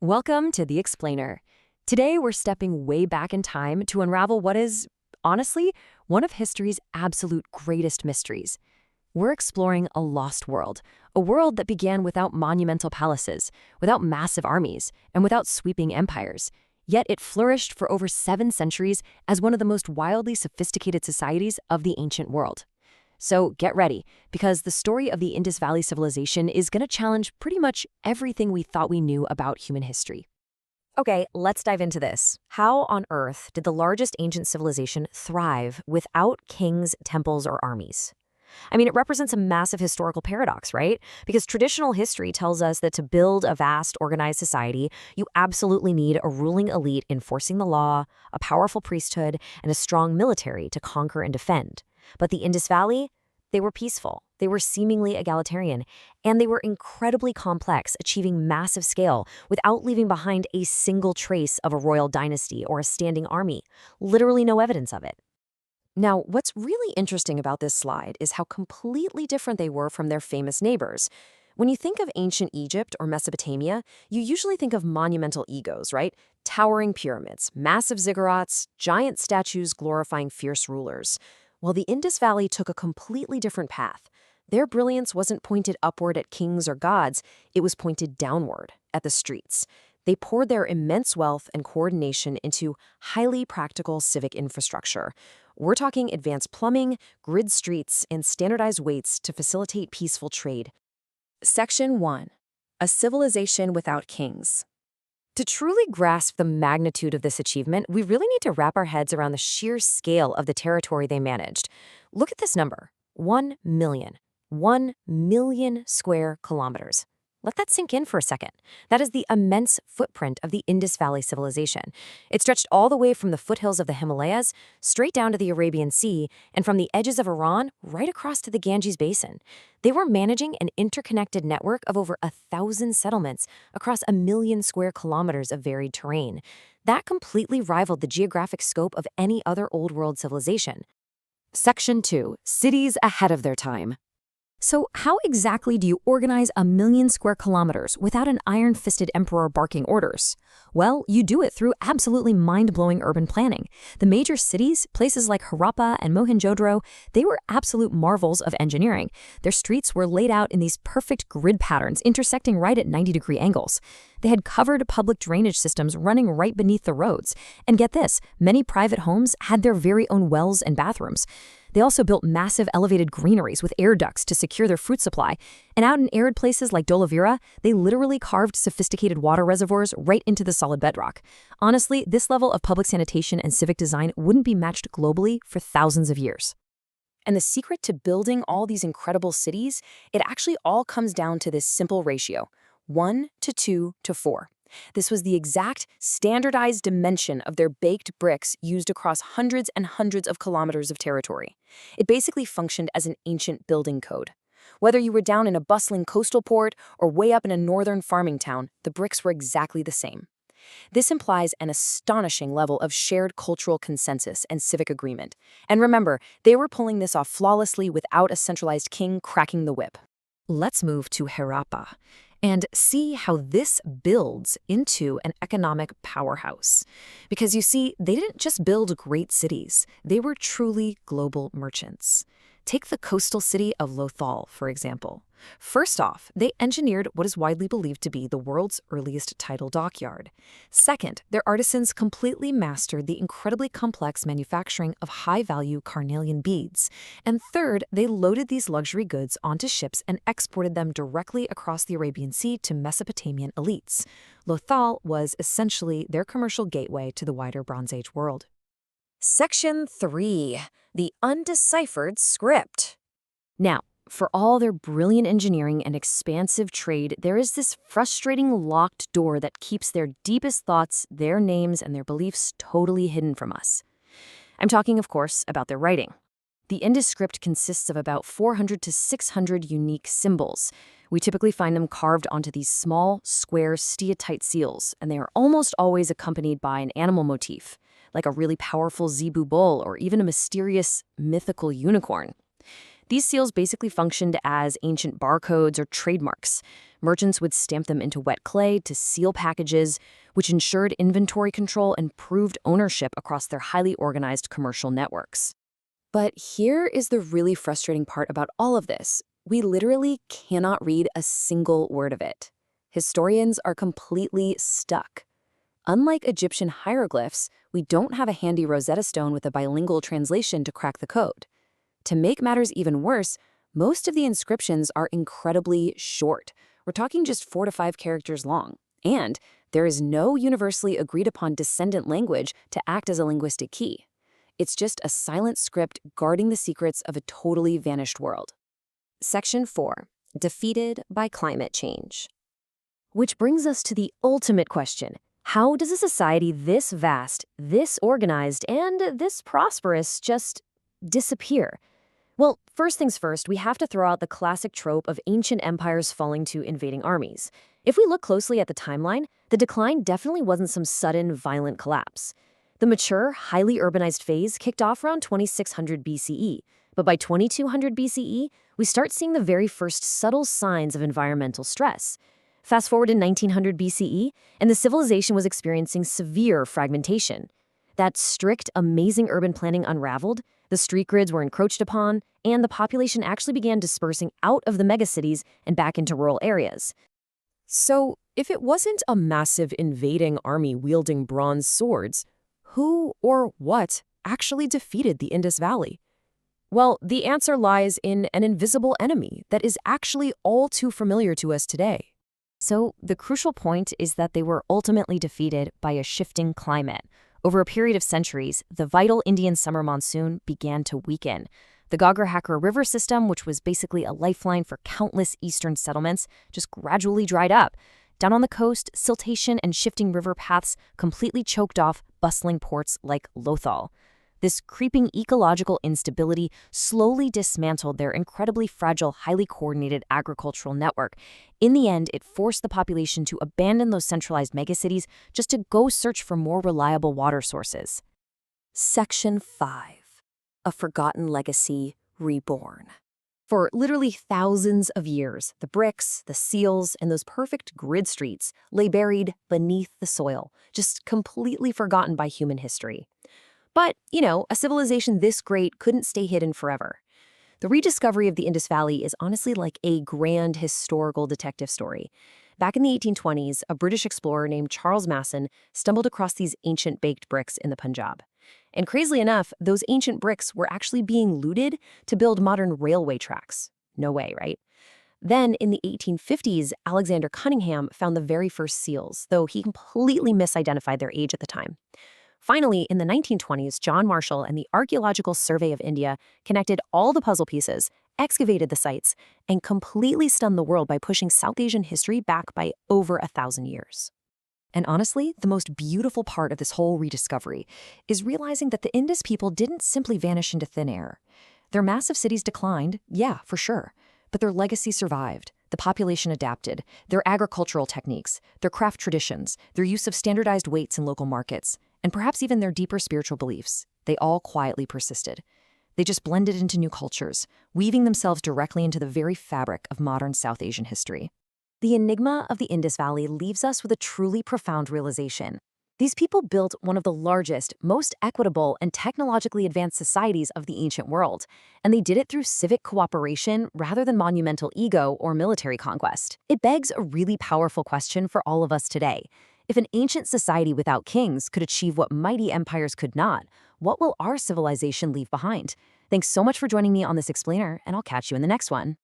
Welcome to The Explainer. Today we're stepping way back in time to unravel what is, honestly, one of history's absolute greatest mysteries. We're exploring a lost world, a world that began without monumental palaces, without massive armies, and without sweeping empires. Yet it flourished for over 7 centuries as one of the most wildly sophisticated societies of the ancient world. So get ready, because the story of the Indus Valley civilization is going to challenge pretty much everything we thought we knew about human history. Okay, let's dive into this. How on earth did the largest ancient civilization thrive without kings, temples, or armies? I mean, it represents a massive historical paradox, right? Because traditional history tells us that to build a vast, organized society, you absolutely need a ruling elite enforcing the law, a powerful priesthood, and a strong military to conquer and defend. But the Indus Valley, they were peaceful, they were seemingly egalitarian, and they were incredibly complex, achieving massive scale without leaving behind a single trace of a royal dynasty or a standing army. Literally no evidence of it. Now, what's really interesting about this slide is how completely different they were from their famous neighbors. When you think of ancient Egypt or Mesopotamia, you usually think of monumental egos, right? Towering pyramids, massive ziggurats, giant statues glorifying fierce rulers. Well, the Indus Valley took a completely different path. Their brilliance wasn't pointed upward at kings or gods, it was pointed downward, at the streets. They poured their immense wealth and coordination into highly practical civic infrastructure. We're talking advanced plumbing, grid streets, and standardized weights to facilitate peaceful trade. Section 1. A civilization without kings. To truly grasp the magnitude of this achievement, we really need to wrap our heads around the sheer scale of the territory they managed. Look at this number, 1 million. 1 million square kilometers. Let that sink in for a second. That is the immense footprint of the Indus Valley civilization. It stretched all the way from the foothills of the Himalayas, straight down to the Arabian Sea, and from the edges of Iran right across to the Ganges Basin. They were managing an interconnected network of over 1,000 settlements across 1 million square kilometers of varied terrain. That completely rivaled the geographic scope of any other Old World civilization. Section 2. Cities ahead of their time. So how exactly do you organize 1 million square kilometers without an iron-fisted emperor barking orders? Well, you do it through absolutely mind-blowing urban planning. The major cities, places like Harappa and Mohenjo-daro, they were absolute marvels of engineering. Their streets were laid out in these perfect grid patterns intersecting right at 90-degree angles. They had covered public drainage systems running right beneath the roads. And get this, many private homes had their very own wells and bathrooms. They also built massive elevated greeneries with air ducts to secure their fruit supply. And out in arid places like Dolavira, they literally carved sophisticated water reservoirs right into the solid bedrock. Honestly, this level of public sanitation and civic design wouldn't be matched globally for thousands of years. And the secret to building all these incredible cities, it actually all comes down to this simple ratio, 1 to 2 to 4. This was the exact standardized dimension of their baked bricks used across hundreds and hundreds of kilometers of territory. It basically functioned as an ancient building code. Whether you were down in a bustling coastal port or way up in a northern farming town, the bricks were exactly the same. This implies an astonishing level of shared cultural consensus and civic agreement. And remember, they were pulling this off flawlessly without a centralized king cracking the whip. Let's move to Harappa and see how this builds into an economic powerhouse. Because you see, they didn't just build great cities, they were truly global merchants. Take the coastal city of Lothal, for example. First off, they engineered what is widely believed to be the world's earliest tidal dockyard. Second, their artisans completely mastered the incredibly complex manufacturing of high-value carnelian beads. And third, they loaded these luxury goods onto ships and exported them directly across the Arabian Sea to Mesopotamian elites. Lothal was essentially their commercial gateway to the wider Bronze Age world. Section 3. The Undeciphered Script. Now, for all their brilliant engineering and expansive trade, there is this frustrating locked door that keeps their deepest thoughts, their names, and their beliefs totally hidden from us. I'm talking, of course, about their writing. The Indus script consists of about 400 to 600 unique symbols. We typically find them carved onto these small, square, steatite seals, and they are almost always accompanied by an animal motif, like a really powerful zebu bull or even a mysterious, mythical unicorn. These seals basically functioned as ancient barcodes or trademarks. Merchants would stamp them into wet clay to seal packages, which ensured inventory control and proved ownership across their highly organized commercial networks. But here is the really frustrating part about all of this. We literally cannot read a single word of it. Historians are completely stuck. Unlike Egyptian hieroglyphs, we don't have a handy Rosetta Stone with a bilingual translation to crack the code. To make matters even worse, most of the inscriptions are incredibly short. We're talking just 4 to 5 characters long. And there is no universally agreed upon descendant language to act as a linguistic key. It's just a silent script guarding the secrets of a totally vanished world. Section 4. Defeated by climate change. Which brings us to the ultimate question. How does a society this vast, this organized, and this prosperous just disappear? Well, first things first, we have to throw out the classic trope of ancient empires falling to invading armies. If we look closely at the timeline, the decline definitely wasn't some sudden, violent collapse. The mature, highly urbanized phase kicked off around 2600 BCE, but by 2200 BCE, we start seeing the very first subtle signs of environmental stress. Fast forward to 1900 BCE, and the civilization was experiencing severe fragmentation. That strict, amazing urban planning unraveled, the street grids were encroached upon, and the population actually began dispersing out of the megacities and back into rural areas. So, if it wasn't a massive invading army wielding bronze swords, who or what actually defeated the Indus Valley? Well, the answer lies in an invisible enemy that is actually all too familiar to us today. So, the crucial point is that they were ultimately defeated by a shifting climate. Over a period of centuries, the vital Indian summer monsoon began to weaken. The Ghaggar-Hakra river system, which was basically a lifeline for countless eastern settlements, just gradually dried up. Down on the coast, siltation and shifting river paths completely choked off bustling ports like Lothal. This creeping ecological instability slowly dismantled their incredibly fragile, highly coordinated agricultural network. In the end, it forced the population to abandon those centralized megacities just to go search for more reliable water sources. Section 5. A Forgotten Legacy Reborn. For literally thousands of years, the bricks, the seals, and those perfect grid streets lay buried beneath the soil, just completely forgotten by human history. But, a civilization this great couldn't stay hidden forever. The rediscovery of the Indus Valley is honestly like a grand historical detective story. Back in the 1820s, a British explorer named Charles Masson stumbled across these ancient baked bricks in the Punjab. And crazily enough, those ancient bricks were actually being looted to build modern railway tracks. No way, right? Then, in the 1850s, Alexander Cunningham found the very first seals, though he completely misidentified their age at the time. Finally, in the 1920s, John Marshall and the Archaeological Survey of India connected all the puzzle pieces, excavated the sites, and completely stunned the world by pushing South Asian history back by over 1,000 years. And honestly, the most beautiful part of this whole rediscovery is realizing that the Indus people didn't simply vanish into thin air. Their massive cities declined, yeah, for sure, but their legacy survived. The population adapted, their agricultural techniques, their craft traditions, their use of standardized weights in local markets, and perhaps even their deeper spiritual beliefs, they all quietly persisted. They just blended into new cultures, weaving themselves directly into the very fabric of modern South Asian history. The enigma of the Indus Valley leaves us with a truly profound realization. These people built one of the largest, most equitable, and technologically advanced societies of the ancient world, and they did it through civic cooperation rather than monumental ego or military conquest. It begs a really powerful question for all of us today. If an ancient society without kings could achieve what mighty empires could not, what will our civilization leave behind? Thanks so much for joining me on this explainer, and I'll catch you in the next one.